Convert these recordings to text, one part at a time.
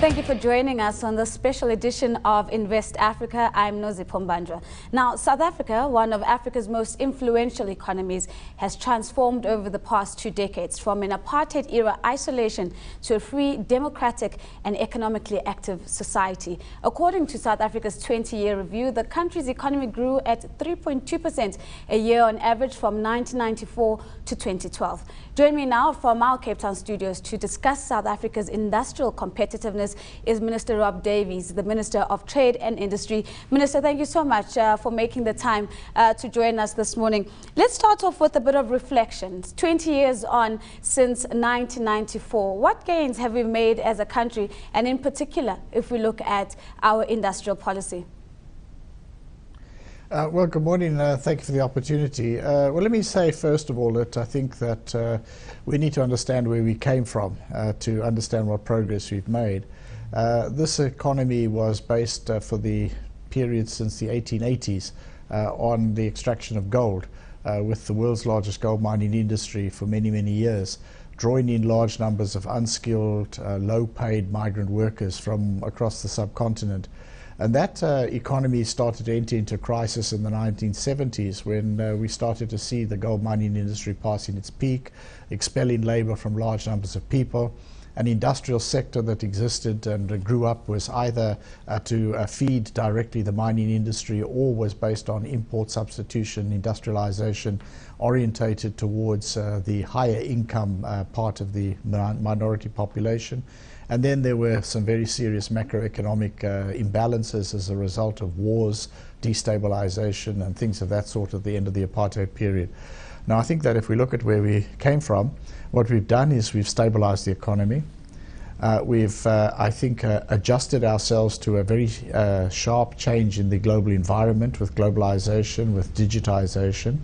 Thank you for joining us on this special edition of Invest Africa. I'm Nozi Pombandra. Now, South Africa, one of Africa's most influential economies, has transformed over the past 2 decades from an apartheid-era isolation to a free, democratic and economically active society. According to South Africa's 20-year review, the country's economy grew at 3.2% a year on average from 1994 to 2012. Join me now from our Cape Town studios to discuss South Africa's industrial competitiveness is Minister Rob Davies, the Minister of Trade and Industry. Minister, thank you so much for making the time to join us this morning. Let's start off with a bit of reflection. 20 years on since 1994. What gains have we made as a country, and in particular, if we look at our industrial policy? Well, good morning. Thank you for the opportunity. Well, let me say, first of all, that I think that we need to understand where we came from to understand what progress we've made. This economy was based for the period since the 1880s on the extraction of gold, with the world's largest gold mining industry for many, many years, drawing in large numbers of unskilled, low-paid migrant workers from across the subcontinent. And that economy started to enter into crisis in the 1970s when we started to see the gold mining industry passing its peak, expelling labor from large numbers of people. An industrial sector that existed and grew up was either to feed directly the mining industry or was based on import substitution, industrialization, orientated towards the higher income part of the minority population. And then there were some very serious macroeconomic imbalances as a result of wars, destabilization and things of that sort at the end of the apartheid period. Now, I think that if we look at where we came from, what we've done is we've stabilized the economy. We've, I think, adjusted ourselves to a very sharp change in the global environment with globalization, with digitization.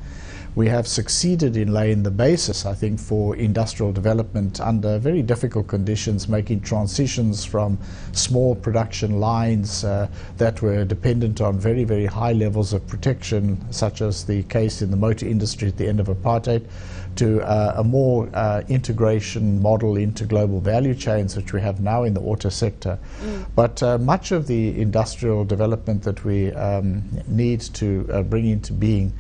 We have succeeded in laying the basis, I think, for industrial development under very difficult conditions, making transitions from small production lines that were dependent on very, very high levels of protection, such as the case in the motor industry at the end of apartheid, to a more integration model into global value chains, which we have now in the auto sector. But much of the industrial development that we need to bring into being,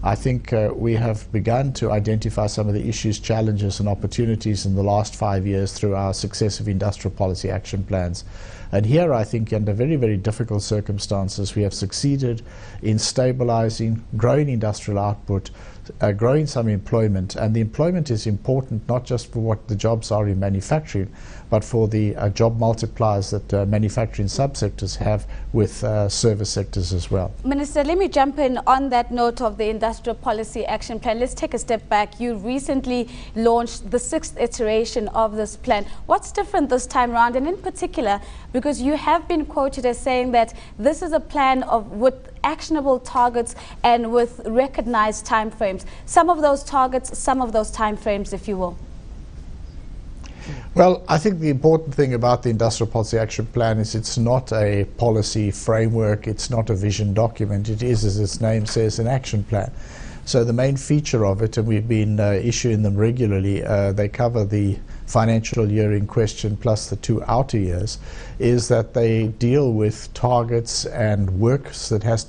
I think we have begun to identify some of the issues, challenges and opportunities in the last 5 years through our successive industrial policy action plans. And here, I think, under very, very difficult circumstances, we have succeeded in stabilizing, growing industrial output, growing some employment. And the employment is important not just for what the jobs are in manufacturing, but for the job multipliers that manufacturing subsectors have with service sectors as well. Minister, let me jump in on that note of the Industrial Policy Action Plan. Let's take a step back. You recently launched the 6th iteration of this plan. What's different this time around? And in particular, because you have been quoted as saying that this is a plan with actionable targets and with recognized timeframes. Some of those targets, some of those timeframes, if you will. Well, I think the important thing about the Industrial Policy Action Plan is it's not a policy framework, it's not a vision document, it is, as its name says, an action plan. So the main feature of it, and we've been issuing them regularly, they cover the financial year in question plus the 2 outer years, is that they deal with targets and work that has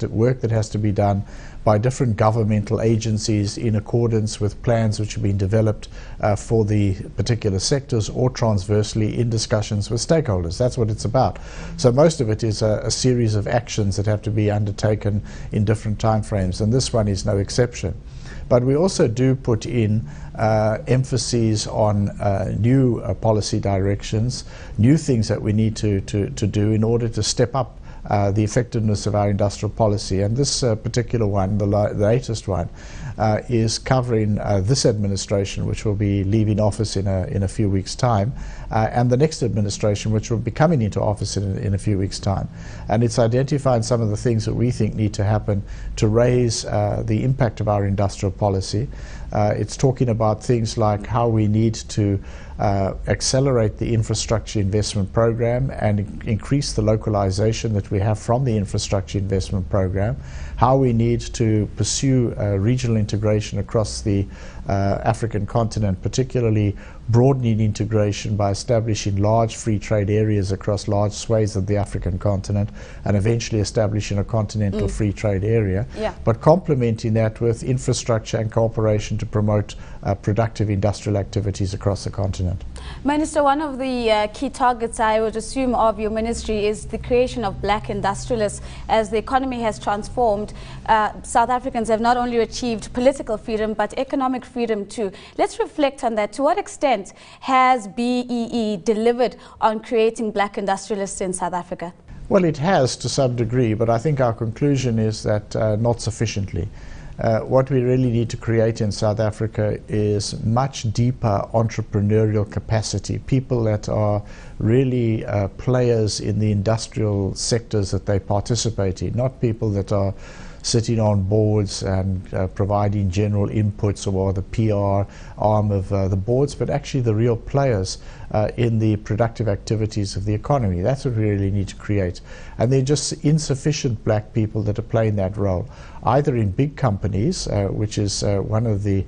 to be done by different governmental agencies in accordance with plans which have been developed for the particular sectors or transversely in discussions with stakeholders. That's what it's about. So most of it is a series of actions that have to be undertaken in different timeframes, and this one is no exception. But we also do put in emphases on new policy directions, new things that we need to do in order to step up the effectiveness of our industrial policy. And this particular one, the latest one, is covering this administration, which will be leaving office in a few weeks' time, and the next administration, which will be coming into office in a few weeks' time. And it's identifying some of the things that we think need to happen to raise the impact of our industrial policy. It's talking about things like how we need to accelerate the infrastructure investment program and increase the localization that we have from the infrastructure investment program, how we need to pursue regional integration across the African continent, particularly broadening integration by establishing large free trade areas across large swathes of the African continent and eventually establishing a continental free trade area, but complementing that with infrastructure and cooperation to promote productive industrial activities across the continent. Minister, one of the key targets, I would assume, of your ministry is the creation of black industrialists. As the economy has transformed, South Africans have not only achieved political freedom but economic freedom too. Let's reflect on that. To what extent has BEE delivered on creating black industrialists in South Africa? Well, it has to some degree, but I think our conclusion is that not sufficiently. What we really need to create in South Africa is much deeper entrepreneurial capacity, people that are really players in the industrial sectors that they participate in, not people that are sitting on boards and providing general inputs or the PR arm of the boards, but actually the real players in the productive activities of the economy. That's what we really need to create. And there are just insufficient black people that are playing that role, either in big companies, which is one of the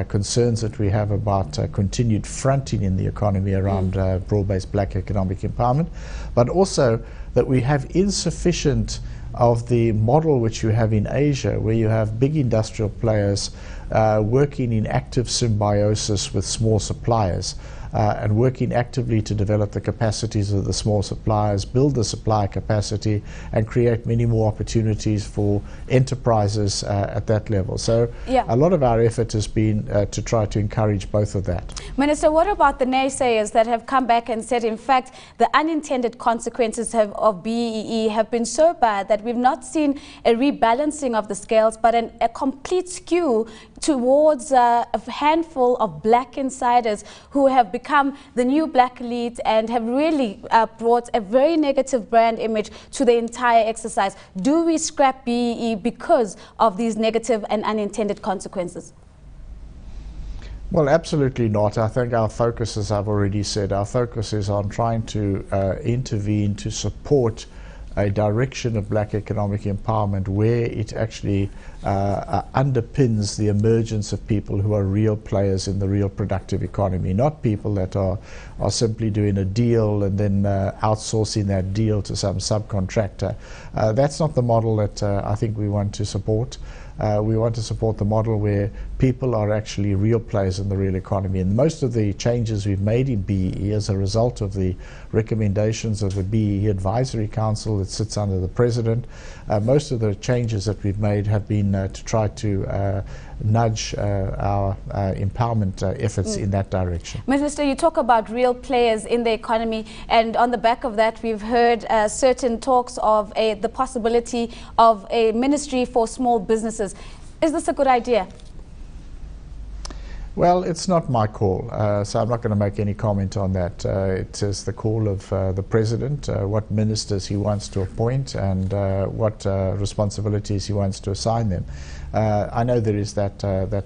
concerns that we have about continued fronting in the economy around broad-based black economic empowerment, but also that we have insufficient of the model which you have in Asia, where you have big industrial players working in active symbiosis with small suppliers and working actively to develop the capacities of the small suppliers, build the supply capacity, and create many more opportunities for enterprises at that level. So a lot of our effort has been to try to encourage both of that. Minister, what about the naysayers that have come back and said, in fact, the unintended consequences of BEE have been so bad that we've not seen a rebalancing of the scales, but a complete skew towards a handful of black insiders who have become the new black elite and have really brought a very negative brand image to the entire exercise? Do we scrap BEE because of these negative and unintended consequences? Well, absolutely not. I think our focus, as I've already said, our focus is on trying to intervene to support a direction of black economic empowerment where it actually underpins the emergence of people who are real players in the real productive economy, not people that are simply doing a deal and then outsourcing that deal to some subcontractor. That's not the model that I think we want to support. We want to support the model where people are actually real players in the real economy. And most of the changes we've made in BEE as a result of the recommendations of the BEE Advisory Council that sits under the President, most of the changes that we've made have been to try to nudge our empowerment efforts in that direction. Minister, you talk about real players in the economy, and on the back of that we've heard certain talks of the possibility of a ministry for small businesses. Is this a good idea? Well, it's not my call, so I'm not going to make any comment on that. It is the call of the President, what ministers he wants to appoint and what responsibilities he wants to assign them. I know there is that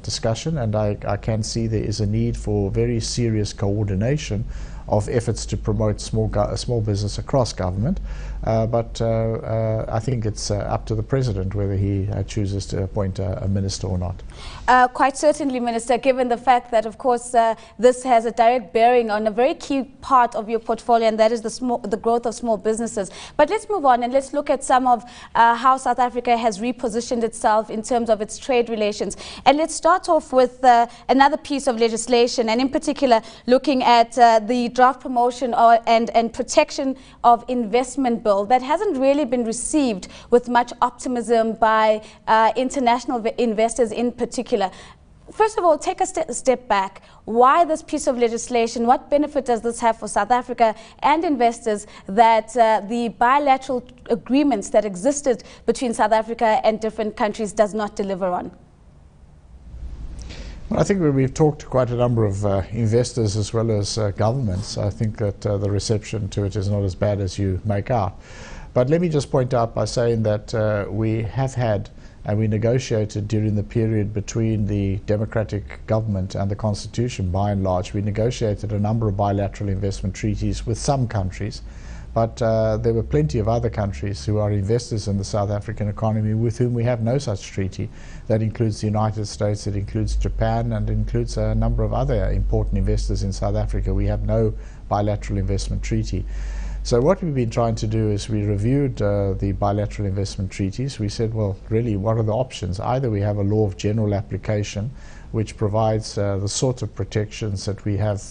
discussion, and I can see there is a need for very serious coordination of efforts to promote small business across government. But I think it's up to the President whether he chooses to appoint a minister or not. Quite certainly, Minister, given the fact that, of course, this has a direct bearing on a very key part of your portfolio, and that is the growth of small businesses. But let's move on and let's look at some of how South Africa has repositioned itself in terms of its trade relations. And let's start off with another piece of legislation, and in particular looking at the draft promotion and protection of investment bill that hasn't really been received with much optimism by international investors in particular. First of all, take a step back. Why this piece of legislation? What benefit does this have for South Africa and investors that the bilateral agreements that existed between South Africa and different countries does not deliver on? Well, I think we've talked to quite a number of investors as well as governments. I think that the reception to it is not as bad as you make out. But let me just point out by saying that we have had and we negotiated during the period between the democratic government and the constitution, by and large. We negotiated a number of bilateral investment treaties with some countries, But there were plenty of other countries who are investors in the South African economy with whom we have no such treaty. That includes the United States, it includes Japan, and includes a number of other important investors in South Africa. We have no bilateral investment treaty. So what we've been trying to do is we reviewed the bilateral investment treaties. We said, well, really, what are the options? Either we have a law of general application, which provides the sort of protections that we have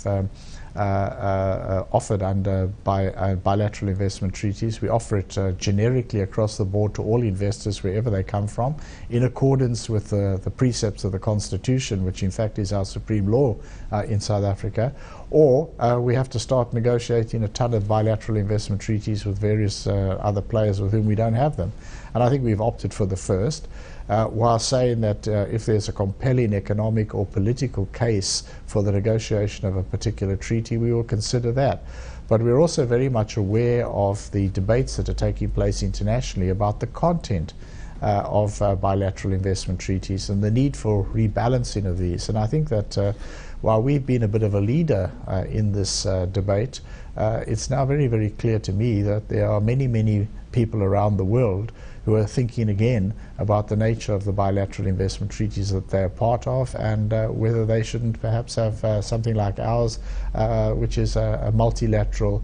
offered under bilateral investment treaties. We offer it generically across the board to all investors wherever they come from, in accordance with the precepts of the Constitution, which in fact is our supreme law in South Africa. Or we have to start negotiating a ton of bilateral investment treaties with various other players with whom we don't have them. And I think we've opted for the first, while saying that if there's a compelling economic or political case for the negotiation of a particular treaty, we will consider that. But we're also very much aware of the debates that are taking place internationally about the content of bilateral investment treaties and the need for rebalancing of these. And I think that while we've been a bit of a leader in this debate, it's now very, very clear to me that there are many, many people around the world who are thinking again about the nature of the bilateral investment treaties that they're part of, and whether they shouldn't perhaps have something like ours, which is a multilateral,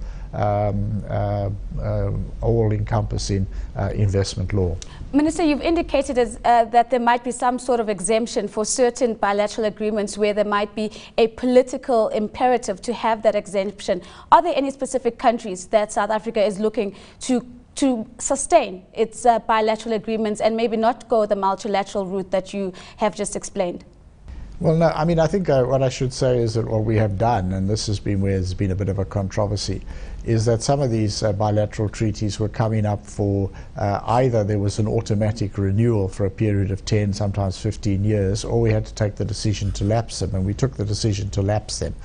all-encompassing investment law. Minister, you've indicated that there might be some sort of exemption for certain bilateral agreements where there might be a political imperative to have that exemption. Are there any specific countries that South Africa is looking to sustain its bilateral agreements and maybe not go the multilateral route that you have just explained? Well, no, I mean, I think what I should say is that what we have done, and this has been where there's been a bit of a controversy, is that some of these bilateral treaties were coming up for either there was an automatic renewal for a period of 10, sometimes 15 years, or we had to take the decision to lapse them, and we took the decision to lapse them.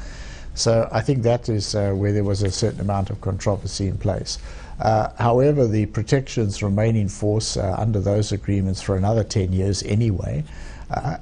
So I think that is where there was a certain amount of controversy in place. However, the protections remain in force under those agreements for another 10 years anyway.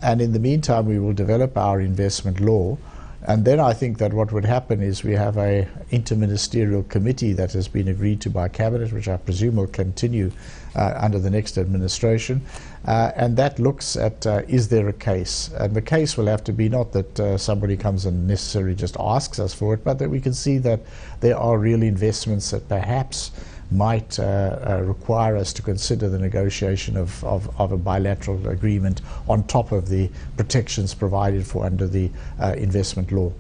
And in the meantime, we will develop our investment law. And then I think that what would happen is we have a interministerial committee that has been agreed to by Cabinet, which I presume will continue under the next administration. And that looks at, is there a case? And the case will have to be not that somebody comes and necessarily just asks us for it, but that we can see that there are real investments that perhaps might require us to consider the negotiation of a bilateral agreement on top of the protections provided for under the investment law.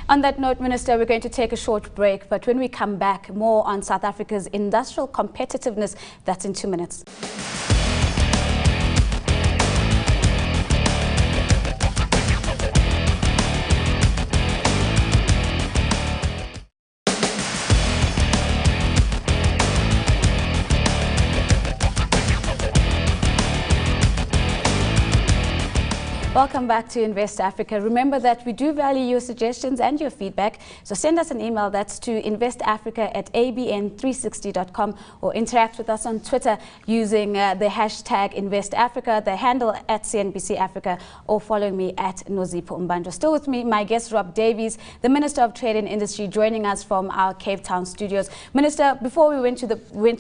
On that note, Minister, we're going to take a short break, but when we come back, more on South Africa's industrial competitiveness. That's in 2 minutes. Welcome back to Invest Africa. Remember that we do value your suggestions and your feedback. So send us an email. That's to investafrica@abn360.com, or interact with us on Twitter using the hashtag InvestAfrica, the handle @CNBC Africa, or follow me @Nozipho Mbanjwa. Still with me, my guest Rob Davies, the Minister of Trade and Industry, joining us from our Cape Town studios. Minister, before we went to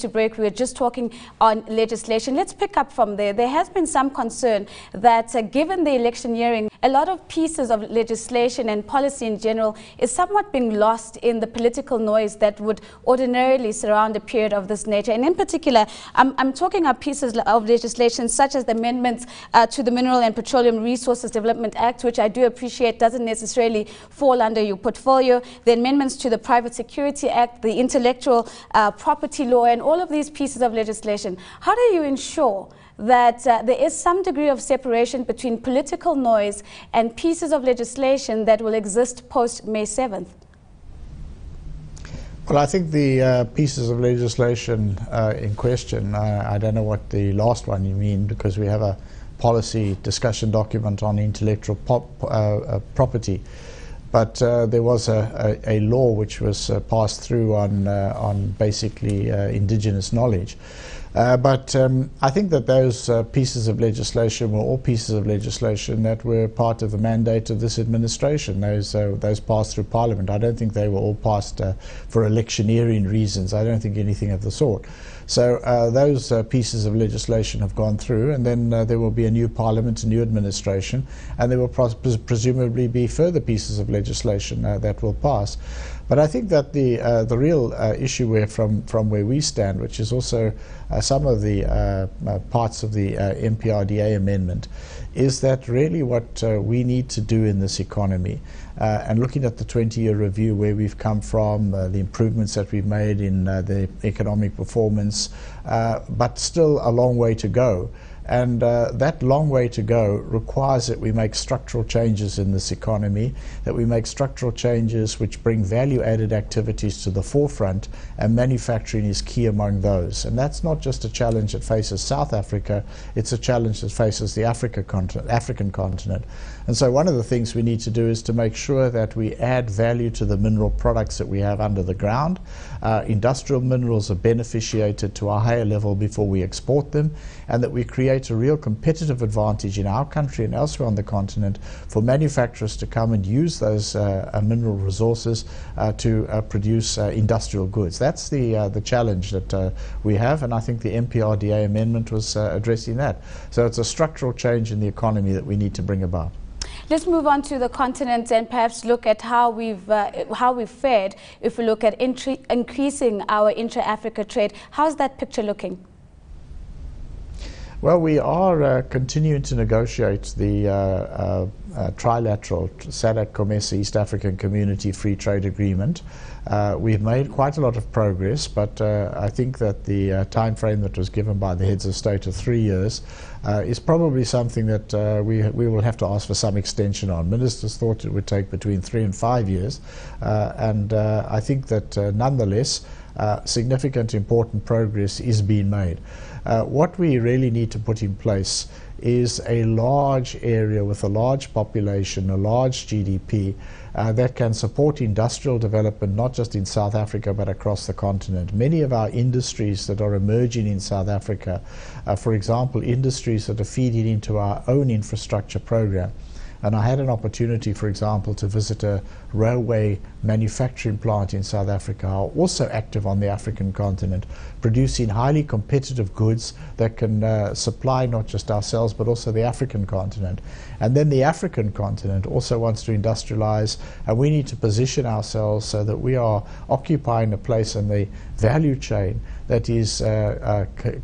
break, we were just talking on legislation. Let's pick up from there. There has been some concern that given the electioneering, a lot of pieces of legislation and policy in general is somewhat being lost in the political noise that would ordinarily surround a period of this nature. And in particular, I'm talking about pieces of legislation such as the amendments to the Mineral and Petroleum Resources Development Act, which I do appreciate doesn't necessarily fall under your portfolio, the amendments to the Private Security Act, the Intellectual Property Law, and all of these pieces of legislation. How do you ensure that there is some degree of separation between political noise and pieces of legislation that will exist post May 7th? Well, I think the pieces of legislation in question, I don't know what the last one you mean, because we have a policy discussion document on intellectual property. But there was a law which was passed through on basically indigenous knowledge. But I think that those pieces of legislation were all pieces of legislation that were part of the mandate of this administration. Those passed through Parliament. I don't think they were all passed for electioneering reasons. I don't think anything of the sort. So those pieces of legislation have gone through, and then there will be a new Parliament, a new administration, and there will presumably be further pieces of legislation that will pass. But I think that the real issue from where we stand, which is also some of the parts of the MPRDA amendment, is that really what we need to do in this economy, and looking at the 20-year review where we've come from, the improvements that we've made in the economic performance, but still a long way to go. And that long way to go requires that we make structural changes in this economy, that we make structural changes which bring value-added activities to the forefront, and manufacturing is key among those. And that's not just a challenge that faces South Africa, it's a challenge that faces the African continent. And so one of the things we need to do is to make sure that we add value to the mineral products that we have under the ground. Industrial minerals are beneficiated to a higher level before we export them, and that we create a real competitive advantage in our country and elsewhere on the continent for manufacturers to come and use those mineral resources to produce industrial goods. That's the challenge that we have, and I think the MPRDA amendment was addressing that. So it's a structural change in the economy that we need to bring about. Let's move on to the continent and perhaps look at how we've fared if we look at increasing our intra-Africa trade. How's that picture looking? Well, we are continuing to negotiate the trilateral SADC-COMESA East African Community Free Trade Agreement. We've made quite a lot of progress, but I think that the time frame that was given by the heads of state of 3 years is probably something that we will have to ask for some extension on. Ministers thought it would take between 3 and 5 years, and I think that nonetheless significant, important progress is being made. What we really need to put in place is a large area with a large population, a large GDP that can support industrial development not just in South Africa but across the continent. Many of our industries that are emerging in South Africa, for example, industries that are feeding into our own infrastructure program. And I had an opportunity, for example, to visit a railway manufacturing plant in South Africa, also active on the African continent, producing highly competitive goods that can supply not just ourselves but also the African continent. And then the African continent also wants to industrialize, and we need to position ourselves so that we are occupying a place in the value chain that is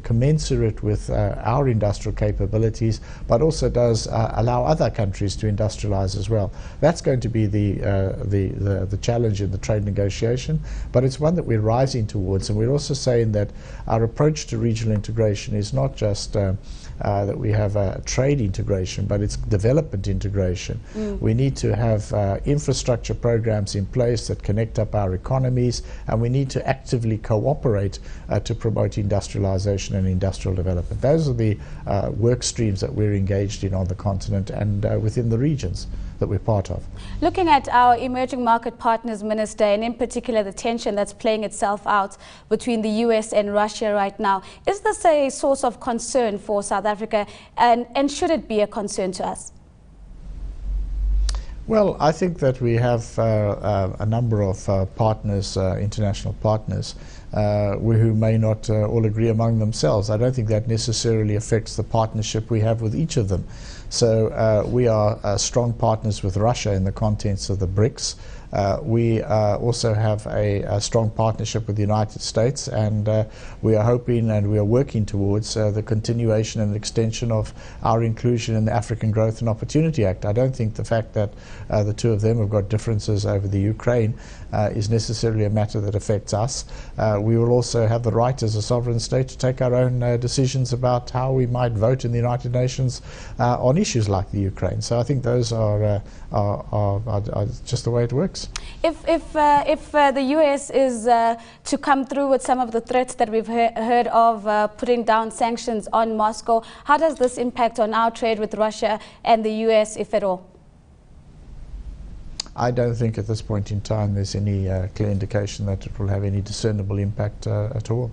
commensurate with our industrial capabilities, but also does allow other countries to industrialize as well. That's going to be the challenge in the trade negotiation, but it's one that we're rising towards. And we're also saying that our approach to regional integration is not just that we have a trade integration, but it's development integration. We need to have infrastructure programs in place that connect up our economies, and we need to actively cooperate to promote industrialization and industrial development. Those are the work streams that we're engaged in on the continent and within the regions that we're part of. Looking at our emerging market partners, Minister, and in particular the tension that's playing itself out between the US and Russia right now, is this a source of concern for South Africa, and should it be a concern to us? Well, I think that we have a number of partners, international partners, who may not all agree among themselves. I don't think that necessarily affects the partnership we have with each of them. So we are strong partners with Russia in the contents of the BRICS. We also have a strong partnership with the United States, and we are hoping and we are working towards the continuation and extension of our inclusion in the African Growth and Opportunity Act. I don't think the fact that the two of them have got differences over the Ukraine is necessarily a matter that affects us. We will also have the right as a sovereign state to take our own decisions about how we might vote in the United Nations on issues like the Ukraine. So I think those are just the way it works. If the US is to come through with some of the threats that we've heard of putting down sanctions on Moscow, how does this impact on our trade with Russia and the US, if at all? I don't think at this point in time there's any clear indication that it will have any discernible impact at all.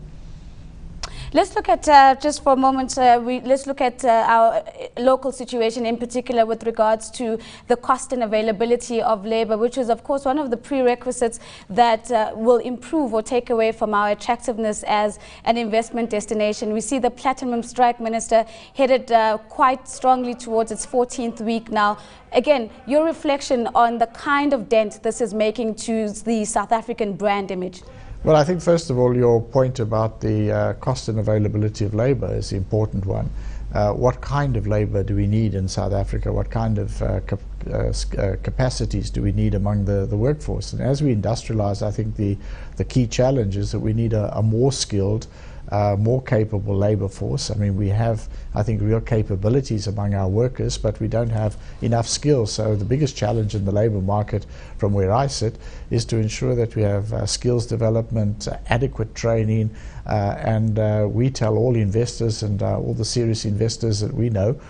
Let's look at, just for a moment, let's look at our local situation in particular with regards to the cost and availability of labor, which is of course one of the prerequisites that will improve or take away from our attractiveness as an investment destination. We see the Platinum Strike, Minister, headed quite strongly towards its 14th week now. Again, your reflection on the kind of dent this is making to the South African brand image. Well, I think first of all, your point about the cost and availability of labour is the important one. What kind of labour do we need in South Africa? What kind of capacities do we need among the workforce? And as we industrialise, I think the key challenge is that we need a more skilled, more capable labour force. I mean, we have, I think, real capabilities among our workers, but we don't have enough skills. So the biggest challenge in the labour market, from where I sit, is to ensure that we have skills development, adequate training, and we tell all investors and all the serious investors that we know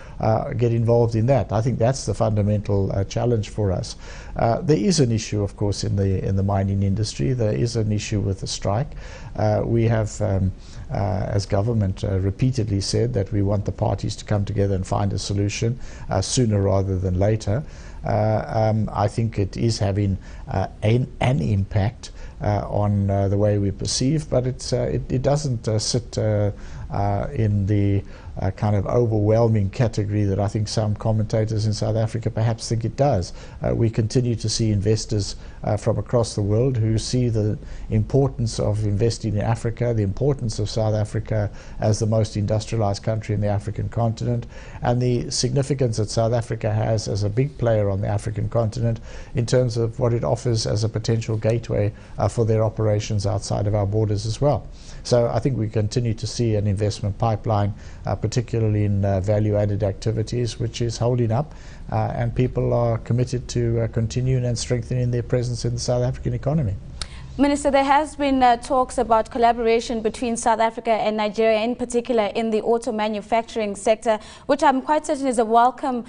get involved in that. I think that's the fundamental challenge for us. There is an issue, of course, in the mining industry. There is an issue with the strike. We have, as government, repeatedly said that we want the parties to come together and find a solution sooner rather than later. I think it is having an impact on the way we perceive, but it doesn't sit in the kind of overwhelming category that I think some commentators in South Africa perhaps think it does. We continue to see investors from across the world who see the importance of investing in Africa, the importance of South Africa as the most industrialized country in the African continent, and the significance that South Africa has as a big player on the African continent in terms of what it offers as a potential gateway for their operations outside of our borders as well. So I think we continue to see an investment pipeline, particularly in value-added activities, which is holding up, and people are committed to continuing and strengthening their presence in the South African economy. Minister, there has been talks about collaboration between South Africa and Nigeria, in particular in the auto manufacturing sector, which I'm quite certain is a welcome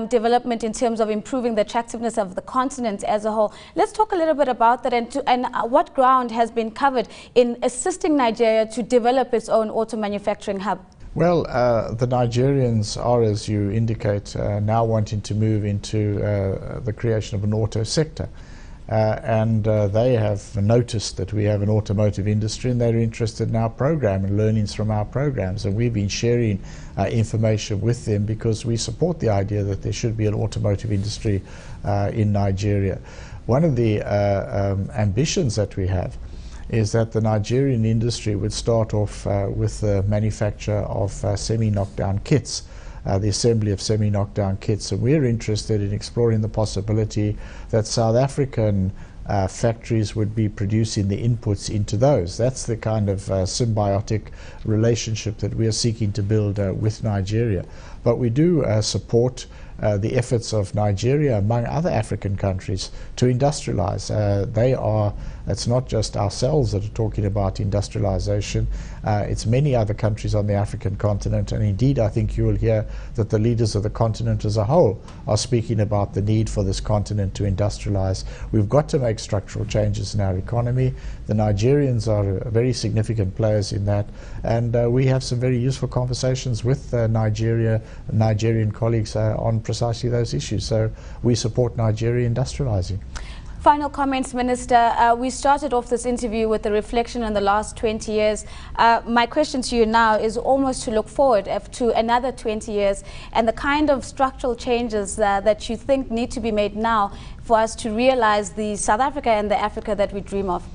development in terms of improving the attractiveness of the continent as a whole. Let's talk a little bit about that and what ground has been covered in assisting Nigeria to develop its own auto manufacturing hub. Well, the Nigerians are, as you indicate, now wanting to move into the creation of an auto sector. And they have noticed that we have an automotive industry, and they're interested in our program and learnings from our programs. And we've been sharing information with them because we support the idea that there should be an automotive industry in Nigeria. One of the ambitions that we have is that the Nigerian industry would start off with the manufacture of semi-knockdown kits. The assembly of semi-knockdown kits, and we're interested in exploring the possibility that South African factories would be producing the inputs into those. That's the kind of symbiotic relationship that we are seeking to build with Nigeria. But we do support the efforts of Nigeria, among other African countries, to industrialize. It's not just ourselves that are talking about industrialization, it's many other countries on the African continent, and indeed I think you will hear that the leaders of the continent as a whole are speaking about the need for this continent to industrialize. We've got to make structural changes in our economy. The Nigerians are very significant players in that, and we have some very useful conversations with Nigerian colleagues on precisely those issues. So we support Nigeria industrializing. Final comments, Minister. We started off this interview with a reflection on the last 20 years. My question to you now is almost to look forward to another 20 years and the kind of structural changes that you think need to be made now for us to realize the South Africa and the Africa that we dream of.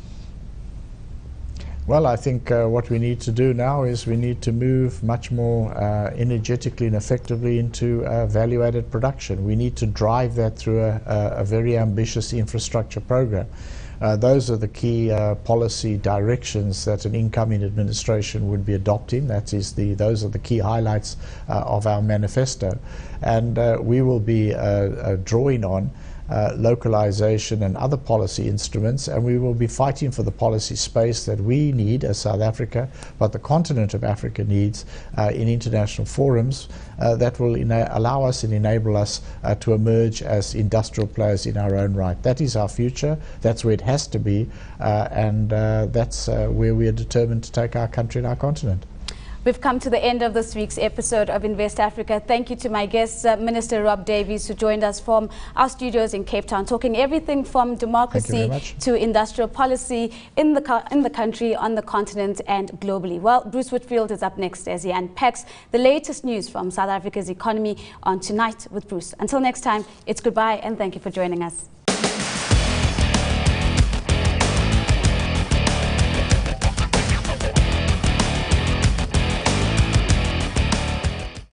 Well, I think what we need to do now is we need to move much more energetically and effectively into value-added production. We need to drive that through a very ambitious infrastructure program. Those are the key policy directions that an incoming administration would be adopting. Those are the key highlights of our manifesto. And we will be drawing on localization and other policy instruments, and we will be fighting for the policy space that we need as South Africa, but the continent of Africa needs in international forums that will allow us and enable us to emerge as industrial players in our own right. That is our future, that's where it has to be, and that's where we are determined to take our country and our continent. We've come to the end of this week's episode of Invest Africa. Thank you to my guests, Minister Rob Davies, who joined us from our studios in Cape Town, talking everything from democracy to industrial policy in the country, on the continent and globally. Well, Bruce Whitfield is up next as he unpacks the latest news from South Africa's economy on Tonight with Bruce. Until next time, it's goodbye and thank you for joining us.